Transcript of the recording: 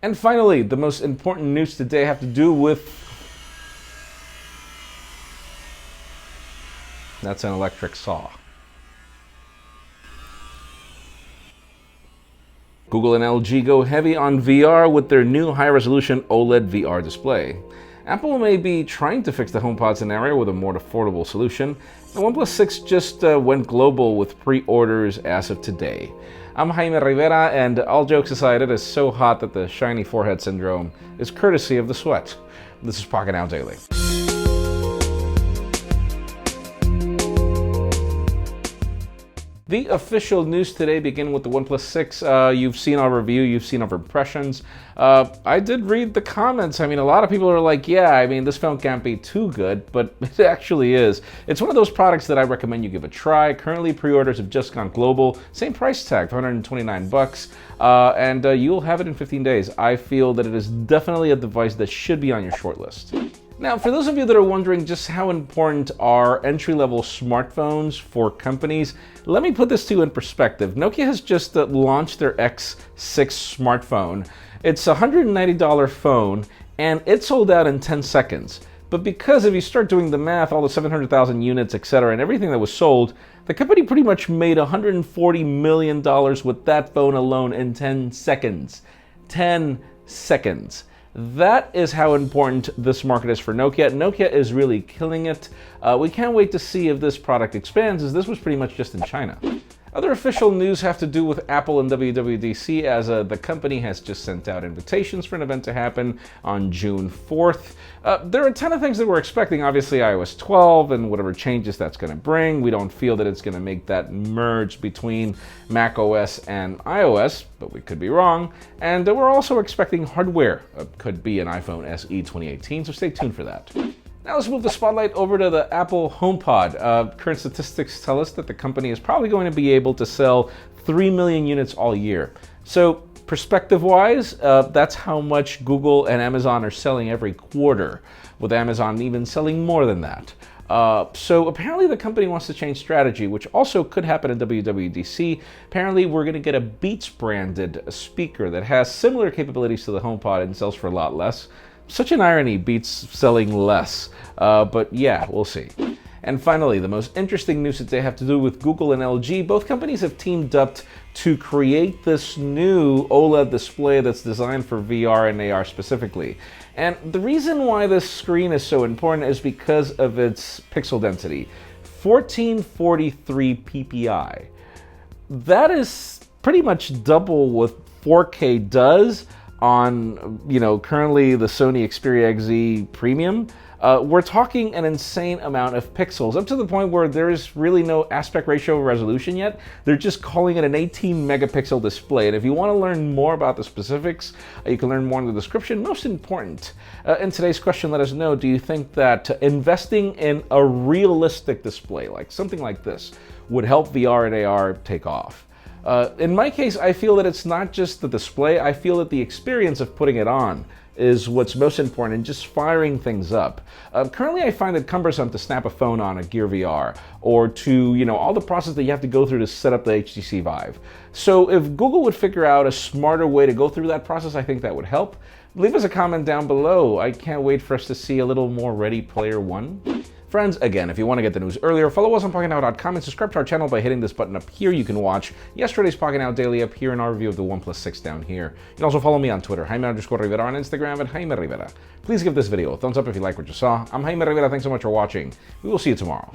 And finally, the most important news today have to do with... That's an electric saw. Google and LG go heavy on VR with their new high-resolution OLED VR display. Apple may be trying to fix the HomePod scenario with a more affordable solution. The OnePlus 6 just went global with pre-orders as of today. I'm Jaime Rivera, and all jokes aside, it is so hot that the shiny forehead syndrome is courtesy of the sweat. This is Pocketnow Daily. The official news today begin with the OnePlus 6. You've seen our review, you've seen our impressions. I did read the comments. I mean, a lot of people are like, yeah, I mean, this phone can't be too good, but it actually is. It's one of those products that I recommend you give a try. Currently, pre-orders have just gone global. Same price tag, $129, and you'll have it in 15 days. I feel that it is definitely a device that should be on your shortlist. Now, for those of you that are wondering just how important are entry-level smartphones for companies, let me put this to you in perspective. Nokia has just launched their X6 smartphone. It's a $190 phone, and it sold out in 10 seconds. But because if you start doing the math, all the 700,000 units, etc., and everything that was sold, the company pretty much made $140 million with that phone alone in 10 seconds. 10 seconds. That is how important this market is for Nokia. Nokia is really killing it. We can't wait to see if this product expands, as this was pretty much just in China. Other official news have to do with Apple and WWDC, as the company has just sent out invitations for an event to happen on June 4th. There are a ton of things that we're expecting. Obviously, iOS 12 and whatever changes that's going to bring. We don't feel that it's going to make that merge between macOS and iOS, but we could be wrong. And we're also expecting hardware. Could be an iPhone SE 2018, so stay tuned for that. Now let's move the spotlight over to the Apple HomePod. Current statistics tell us that the company is probably going to be able to sell 3 million units all year. So perspective-wise, that's how much Google and Amazon are selling every quarter, with Amazon even selling more than that. So apparently the company wants to change strategy, which also could happen at WWDC. Apparently we're going to get a Beats branded speaker that has similar capabilities to the HomePod and sells for a lot less. Such an irony, Beats selling less, but yeah, we'll see. And finally, the most interesting news that they have to do with Google and LG. Both companies have teamed up to create this new OLED display that's designed for VR and AR specifically. And the reason why this screen is so important is because of its pixel density, 1443 ppi. That is pretty much double what 4K does on, currently the Sony Xperia XZ Premium. We're talking an insane amount of pixels, up to the point where there is really no aspect ratio resolution yet. They're just calling it an 18 megapixel display. And if you want to learn more about the specifics, you can learn more in the description. Most important, in today's question, let us know, do you think that investing in a realistic display, like something like this, would help VR and AR take off? In my case, I feel that it's not just the display. I feel that the experience of putting it on is what's most important, and just firing things up. Currently, I find it cumbersome to snap a phone on a Gear VR, or to, all the process that you have to go through to set up the HTC Vive. So if Google would figure out a smarter way to go through that process, I think that would help. Leave us a comment down below. I can't wait for us to see a little more Ready Player One. Friends, again, if you want to get the news earlier, follow us on Pocketnow.com and subscribe to our channel by hitting this button up here. You can watch yesterday's Pocketnow Daily up here and our review of the OnePlus 6 down here. You can also follow me on Twitter, Jaime_Rivera, on Instagram at Jaime Rivera. Please give this video a thumbs up if you like what you saw. I'm Jaime Rivera. Thanks so much for watching. We will see you tomorrow.